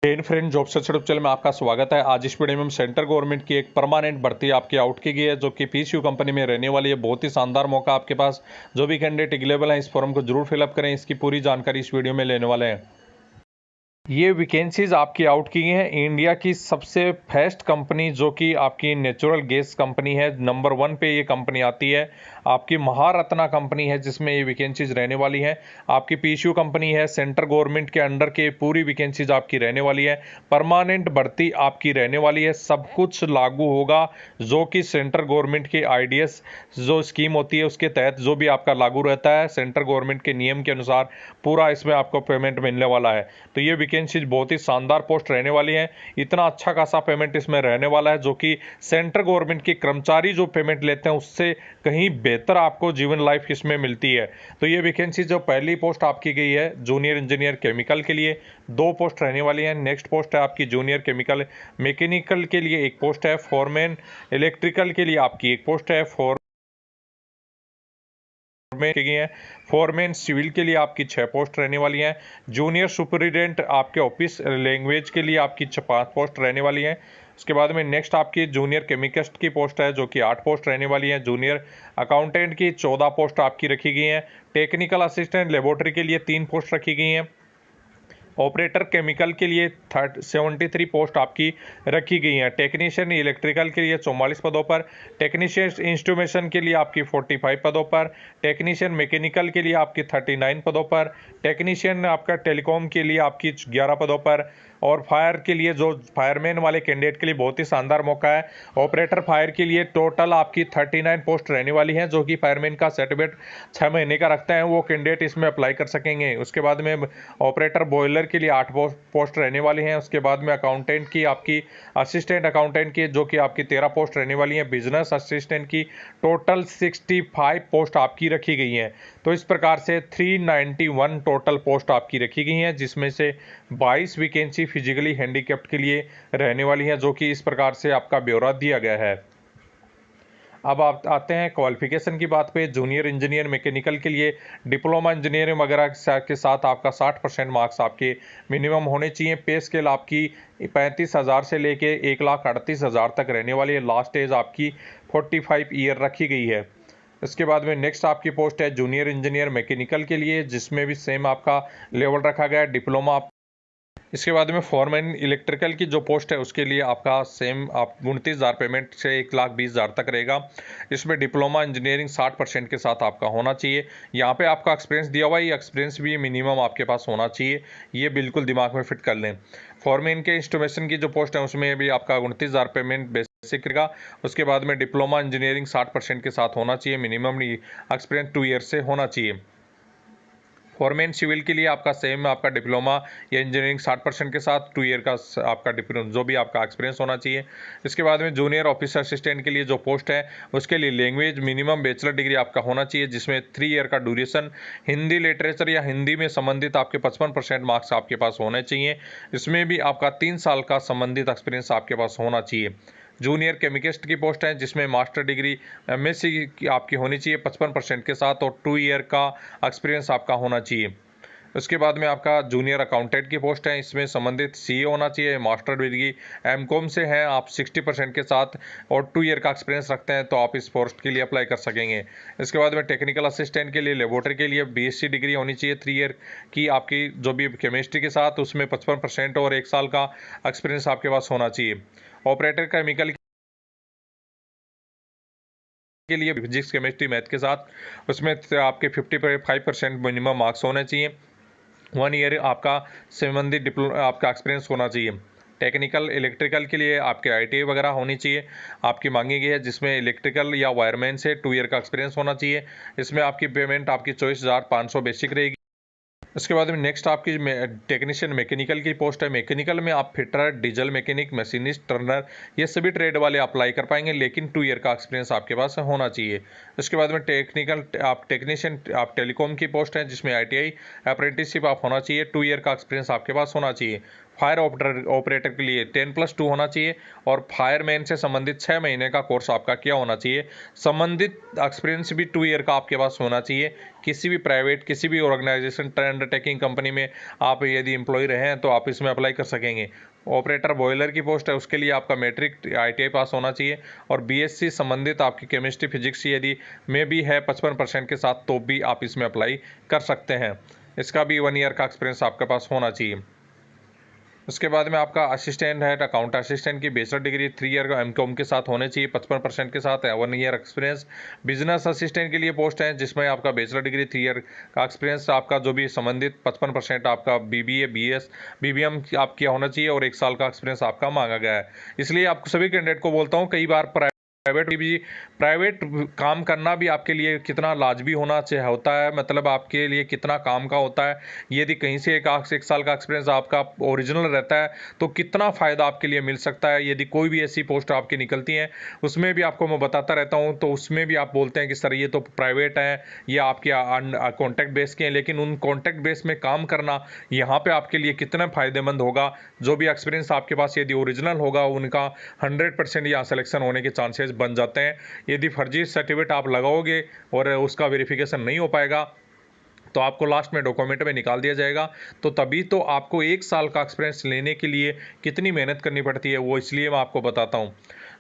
Friend job search YouTube channel में आपका स्वागत है। आज इस वीडियो में हम सेंट्रल गवर्नमेंट की एक परमानेंट भर्ती आपकी आउट की गई है, जो कि पीएसयू कंपनी में रहने वाली है। बहुत ही शानदार मौका आपके पास। जो भी कैंडिडेट अवेलेबल है, इस फॉर्म को जरूर फिलअप करें। इसकी पूरी जानकारी इस वीडियो में लेने वाले हैं। ये वैकेंसीज आपकी आउट की गई हैं। इंडिया की सबसे फर्स्ट कंपनी जो कि आपकी नेचुरल गैस कंपनी है, नंबर 1 पे ये कंपनी आती है। आपकी महारत्ना कंपनी है जिसमें ये वैकेंसीज रहने वाली हैं। आपकी पीएसयू कंपनी है, सेंट्रल गवर्नमेंट के अंडर के पूरी वैकेंसीज आपकी रहने वाली है। परमानेंट भर्ती आपकी रहने वाली है। सब कुछ लागू होगा जो कि सेंट्रल गवर्नमेंट की आईडीएस जो स्कीम होती है उसके तहत जो भी आपका लागू रहता है, सेंट्रल गवर्नमेंट के नियम के अनुसार पूरा इसमें आपको पेमेंट मिलने वाला है। तो ये वैकेंसीज बहुत ही शानदार पोस्ट रहने वाली है। इतना अच्छा खासा पेमेंट इसमें रहने वाला है, जो कि सेंट्रल गवर्नमेंट के कर्मचारी जो पेमेंट लेते हैं उससे कहीं बेहतर आपको जीवन लाइफ इसमें मिलती है। तो ये वैकेंसी जो पहली पोस्ट आपकी गई है जूनियर इंजीनियर केमिकल के लिए, 2 पोस्ट रहने वाली है। नेक्स्ट पोस्ट है आपकी जूनियर केमिकल मैकेनिकल के लिए 1 पोस्ट है। फॉरमैन इलेक्ट्रिकल के लिए आपकी 1 पोस्ट है। फॉरमैन सिविल के लिए आपकी 6 पोस्ट रहने वाली हैं। जूनियर सुपरिटेंडेंट आपके ऑफिस लैंग्वेज के लिए आपकी 5 पोस्ट रहने वाली हैं। उसके बाद में नेक्स्ट आपकी जूनियर केमिकस्ट की पोस्ट है जो कि 8 पोस्ट रहने वाली हैं। जूनियर अकाउंटेंट की 14 पोस्ट आपकी रखी गई हैं। टेक्निकल असिस्टेंट लेबोरेटरी के लिए 3 पोस्ट रखी गई हैं। ऑपरेटर केमिकल के लिए 73 पोस्ट आपकी रखी गई हैं। टेक्नीशियन इलेक्ट्रिकल के लिए 44 पदों पर। टेक्नीशियन इंस्ट्रूमेशन के लिए आपकी 45 पदों पर। टेक्नीशियन मैकेनिकल के लिए आपकी 39 पदों पर। टेक्नीशियन आपका टेलीकॉम के लिए आपकी 11 पदों पर। और फायर के लिए जो फायरमैन वाले कैंडिडेट के लिए बहुत ही शानदार मौका है। ऑपरेटर फायर के लिए टोटल आपकी 39 पोस्ट रहने वाली हैं, जो कि फायरमैन का सर्टिफिकेट 6 महीने का रखते हैं, वो कैंडिडेट इसमें अप्लाई कर सकेंगे। उसके बाद में ऑपरेटर बॉयलर के लिए 8 पोस्ट रहने वाली हैं। उसके बाद में अकाउंटेंट की आपकी असिस्टेंट अकाउंटेंट की जो कि आपकी 13 पोस्ट रहने वाली हैं। बिजनेस असिस्टेंट की टोटल 65 पोस्ट आपकी रखी गई हैं। तो इस प्रकार से 391 टोटल पोस्ट आपकी रखी गई हैं, जिसमें से 22 वैकेंसी फिजिकली हैंडीकैप्ड के लिए रहने वाली है, जो कि इस प्रकार से आपका ब्यौरा दिया गया है। अब आप आते हैं क्वालिफिकेशन की बात पे। जूनियर इंजीनियर मैकेनिकल के लिए डिप्लोमा इंजीनियरिंग वगैरह के साथ आपका 60% मार्क्स आपके मिनिमम होने चाहिए। पे स्केल आपकी 35,000 से लेके 1,38,000 तक रहने वाली है। लास्ट एज आपकी 45 ईयर रखी गई है। इसके बाद में नेक्स्ट आपकी पोस्ट है जूनियर इंजीनियर मैकेनिकल के लिए, जिसमें भी सेम आपका लेवल रखा गया है, डिप्लोमा। इसके बाद में फॉरमैन इलेक्ट्रिकल की जो पोस्ट है उसके लिए आपका सेम आप 29,000 पेमेंट से 1,20,000 तक रहेगा। इसमें डिप्लोमा इंजीनियरिंग 60% के साथ आपका होना चाहिए। यहाँ पे आपका एक्सपीरियंस दिया हुआ है, ये एक्सपीरियंस भी मिनिमम आपके पास होना चाहिए, ये बिल्कुल दिमाग में फिट कर लें। फॉरमैन के इंस्ट्रूमेशन की जो पोस्ट है उसमें भी आपका 29,000 पेमेंट बेसिक रहेगा। उसके बाद में डिप्लोमा इंजीनियरिंग 60% के साथ होना चाहिए, मिनिमम एक्सपीरियंस 2 ईयर से होना चाहिए। फॉरमैन सिविल के लिए आपका सेम आपका डिप्लोमा या इंजीनियरिंग 60% के साथ 2 ईयर का आपका डिप्लोमा जो भी आपका एक्सपीरियंस होना चाहिए। इसके बाद में जूनियर ऑफिसर असिस्टेंट के लिए जो पोस्ट है उसके लिए लैंग्वेज मिनिमम बैचलर डिग्री आपका होना चाहिए, जिसमें 3 ईयर का ड्यूरेशन। हिंदी लिटरेचर या हिंदी में संबंधित आपके 55% मार्क्स आपके पास होने चाहिए। इसमें भी आपका 3 साल का संबंधित एक्सपीरियंस आपके पास होना चाहिए। जूनियर केमिकलिस्ट की पोस्ट है जिसमें मास्टर डिग्री एमएससी की आपकी होनी चाहिए 55% के साथ, और 2 ईयर का एक्सपीरियंस आपका होना चाहिए। उसके बाद में आपका जूनियर अकाउंटेंट की पोस्ट है, इसमें संबंधित सीए होना चाहिए। मास्टर डिग्री एमकॉम से है आप 60% के साथ, और 2 ईयर का एक्सपीरियंस रखते हैं तो आप इस पोस्ट के लिए अप्लाई कर सकेंगे। इसके बाद में टेक्निकल असिस्टेंट के लिए लेबोरेटरी के लिए बीएससी डिग्री होनी चाहिए 3 ईयर की आपकी, जो भी केमिस्ट्री के साथ उसमें 55% और 1 साल का एक्सपीरियंस आपके पास होना चाहिए। ऑपरेटर केमिकल के लिए फिजिक्स केमिस्ट्री मैथ के साथ उसमें आपके 55% मिनिमम मार्क्स होने चाहिए। 1 ईयर आपका संबंधित आपका एक्सपीरियंस होना चाहिए। टेक्निकल इलेक्ट्रिकल के लिए आपके आईटीआई वगैरह होनी चाहिए आपकी मांगी गई है, जिसमें इलेक्ट्रिकल या वायरमैन से 2 ईयर का एक्सपीरियंस होना चाहिए। इसमें आपकी पेमेंट आपकी 24,500 बेसिक रहेगी। उसके बाद में नेक्स्ट आपकी टेक्नीशियन मैकेनिकल की पोस्ट है। मैकेनिकल में आप fitter, diesel mechanic, machinist, Turner, ये सभी ट्रेड वाले अप्लाई कर पाएंगे, लेकिन 2 ईयर का एक्सपीरियंस आपके पास होना चाहिए। उसके बाद में टेक्नीशियन आप टेलीकॉम की पोस्ट है, जिसमें आईटीआई अप्रेंटिसशिप आप होना चाहिए, 2 ईयर का एक्सपीरियंस आपके पास होना चाहिए। फायर ऑपरेटर के लिए 10+2 होना चाहिए और फायरमैन से संबंधित 6 महीने का कोर्स आपका क्या होना चाहिए। संबंधित एक्सपीरियंस भी 2 ईयर का आपके पास होना चाहिए। किसी भी प्राइवेट, किसी भी ऑर्गेनाइजेशन, अंडरटेकिंग कंपनी में आप यदि एम्प्लॉय रहे हैं तो आप इसमें अप्लाई कर सकेंगे। ऑपरेटर बॉयलर की पोस्ट है, उसके लिए आपका मैट्रिक ITI पास होना चाहिए और BSc संबंधित आपकी केमिस्ट्री फिजिक्स यदि में भी है 55% के साथ तो भी आप इसमें अप्लाई कर सकते हैं। इसका भी 1 ईयर का एक्सपीरियंस आपके पास होना चाहिए। उसके बाद में आपका असिस्टेंट है, अकाउंट असिस्टेंट की बेचलर डिग्री 3 ईयर का MCOM के साथ होने चाहिए, 55% के साथ है, 1 ईयर एक्सपीरियंस। बिजनेस असिस्टेंट के लिए पोस्ट है जिसमें आपका बेचलर डिग्री 3 ईयर का एक्सपीरियंस, आपका जो भी संबंधित 55% आपका BBA BS BBM आपका होना चाहिए और 1 साल का एक्सपीरियंस आपका मांगा गया है। इसलिए आपको सभी कैंडिडेट को बोलता हूँ, कई बार प्राइवेट काम करना भी आपके लिए कितना लाजमी होता है, मतलब आपके लिए कितना काम का होता है। यदि कहीं से एक साल का एक्सपीरियंस आपका ओरिजिनल रहता है तो कितना फ़ायदा आपके लिए मिल सकता है। यदि कोई भी ऐसी पोस्ट आपकी निकलती हैं उसमें भी आपको मैं बताता रहता हूं, तो उसमें भी आप बोलते हैं कि सर ये तो प्राइवेट है या आपके कॉन्टैक्ट बेस के हैं, लेकिन उन कॉन्टैक्ट बेस में काम करना यहाँ पे आपके लिए कितना फ़ायदेमंद होगा। जो भी एक्सपीरियंस आपके पास यदि ओरिजिनल होगा उनका 100% यहाँ सिलेक्शन होने के चांसेस बन जाते हैं। यदि फर्जी सर्टिफिकेट आप लगाओगे और उसका वेरिफिकेशन नहीं हो पाएगा तो आपको लास्ट में डॉक्यूमेंट में निकाल दिया जाएगा। तो तभी तो आपको 1 साल का एक्सपीरियंस लेने के लिए कितनी मेहनत करनी पड़ती है वो इसलिए मैं आपको बताता हूँ।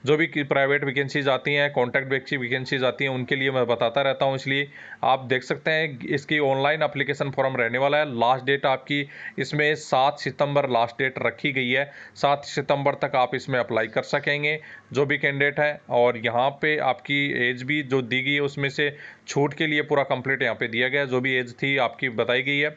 जो भी प्राइवेट वैकेंसीज आती हैं, कॉन्ट्रैक्ट बेस की वैकेंसीज आती हैं, उनके लिए मैं बताता रहता हूँ। इसलिए आप देख सकते हैं इसकी ऑनलाइन एप्लीकेशन फॉर्म रहने वाला है। लास्ट डेट आपकी इसमें 7 सितंबर लास्ट डेट रखी गई है। 7 सितंबर तक आप इसमें अप्लाई कर सकेंगे जो भी कैंडिडेट है। और यहाँ पे आपकी एज भी जो दी गई है उसमें से छूट के लिए पूरा कंप्लीट यहाँ पे दिया गया है। जो भी एज थी आपकी बताई गई है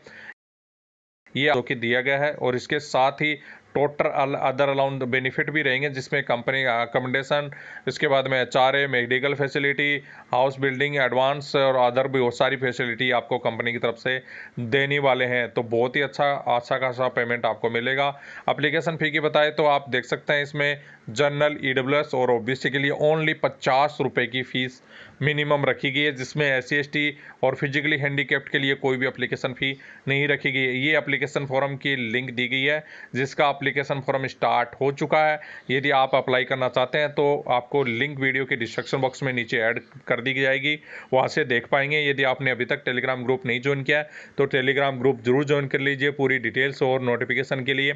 ये जो कि दिया गया है। और इसके साथ ही टोटल अदर अलाउंड बेनिफिट भी रहेंगे जिसमें कंपनी अकोमोडेशन, इसके बाद में HRA, medical facility, house building, advance और अदर भी बहुत सारी फैसिलिटी आपको कंपनी की तरफ से देने वाले हैं। तो बहुत ही अच्छा खासा पेमेंट आपको मिलेगा। एप्लीकेशन फ़ी की बताएं तो आप देख सकते हैं इसमें जनरल, EWS और OBC के लिए ओनली 50 रुपये की फ़ीस मिनिमम रखी गई है, जिसमें SC ST और फिजिकली हैंडीकैप्ड के लिए कोई भी एप्लीकेशन फ़ी नहीं रखी गई है। ये एप्लीकेशन फॉर्म की लिंक दी गई है जिसका एप्लीकेशन फॉर्म स्टार्ट हो चुका है। यदि आप अप्लाई करना चाहते हैं तो आपको लिंक वीडियो के डिस्क्रिप्शन बॉक्स में नीचे ऐड कर दी जाएगी, वहाँ से देख पाएंगे। यदि आपने अभी तक टेलीग्राम ग्रुप नहीं ज्वाइन किया है तो टेलीग्राम ग्रुप जरूर ज्वाइन कर लीजिए पूरी डिटेल्स और नोटिफिकेशन के लिए।